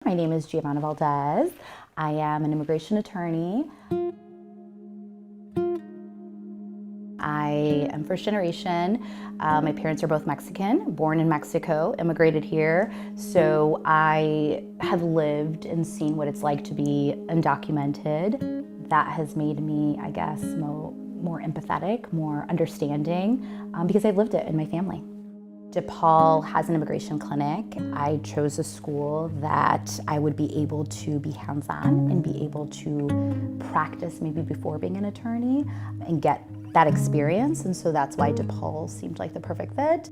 My name is Giovanna Valdez. I am an immigration attorney. I am first generation. My parents are both Mexican, born in Mexico, immigrated here. So I have lived and seen what it's like to be undocumented. That has made me, I guess, more empathetic, more understanding, because I've lived it in my family. DePaul has an immigration clinic. I chose a school that I would be able to be hands-on and be able to practice maybe before being an attorney and get that experience, and so that's why DePaul seemed like the perfect fit.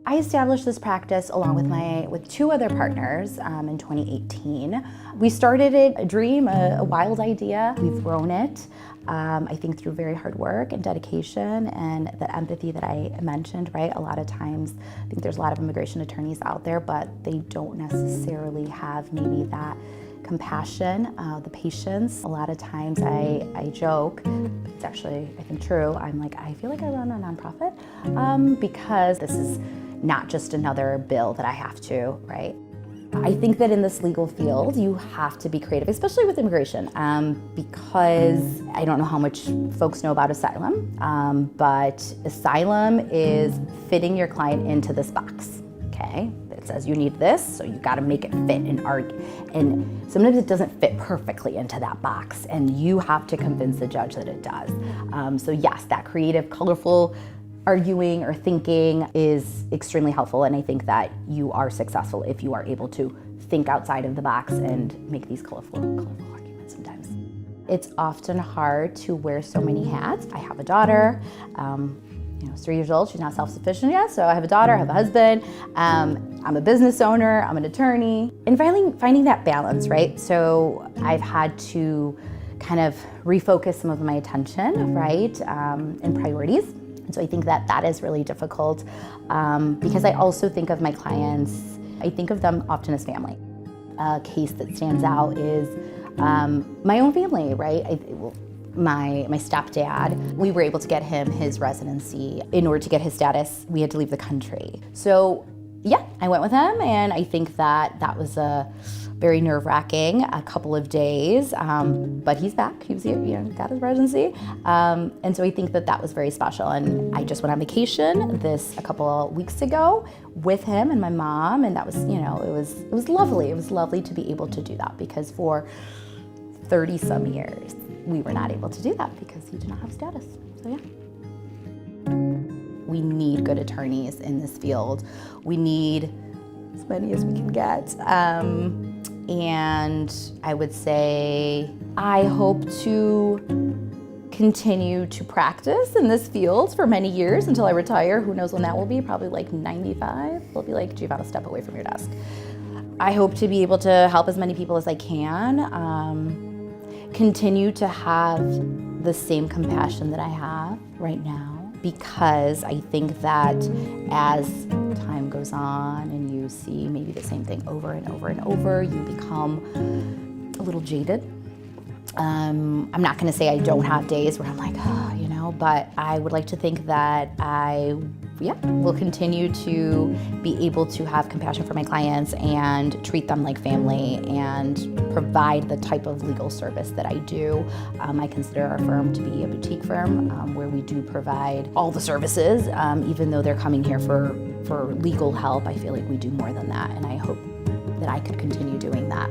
I established this practice along with two other partners in 2018. We started it, a dream, a wild idea. We've grown it, I think, through very hard work and dedication and the empathy that I mentioned, right? A lot of times, I think there's a lot of immigration attorneys out there, but they don't necessarily have maybe that compassion, the patience. A lot of times I joke, it's actually, I think, true. I'm like, I feel like I run a nonprofit because this is not just another bill that I have to, right? I think that in this legal field, you have to be creative, especially with immigration, because I don't know how much folks know about asylum, but asylum is fitting your client into this box, okay? It says you need this, so you gotta make it fit and argue. And sometimes it doesn't fit perfectly into that box, and you have to convince the judge that it does. So yes, that creative, colorful arguing or thinking is extremely helpful, and I think that you are successful if you are able to think outside of the box and make these colorful arguments sometimes. It's often hard to wear so many hats. I have a daughter, she's 3 years old, she's not self-sufficient yet, so I have a daughter, I have a husband, I'm a business owner, I'm an attorney, and finding that balance, right? So I've had to kind of refocus some of my attention, right, and priorities. And so I think that that is really difficult because I also think of my clients, I think of them often as family. A case that stands out is my own family, right? My stepdad, we were able to get him his residency. In order to get his status, we had to leave the country. So yeah, I went with him, and I think that that was a very nerve-wracking a couple of days, but he's back, he was here, got his residency. And so I think that that was very special. And I just went on vacation a couple of weeks ago with him and my mom, and that was, it was lovely. It was lovely to be able to do that, because for 30 some years, we were not able to do that because he did not have status, so yeah. We need good attorneys in this field. We need as many as we can get. And I would say I hope to continue to practice in this field for many years until I retire. Who knows when that will be, probably like 95. They'll be like, Giovanna, step away from your desk. I hope to be able to help as many people as I can. Continue to have the same compassion that I have right now, because I think that as time goes on and you see maybe the same thing over and over and over, you become a little jaded. I'm not gonna say I don't have days where I'm like, but I would like to think that I will continue to be able to have compassion for my clients and treat them like family and provide the type of legal service that I do. I consider our firm to be a boutique firm where we do provide all the services. Even though they're coming here for legal help, I feel like we do more than that, and I hope that I could continue doing that.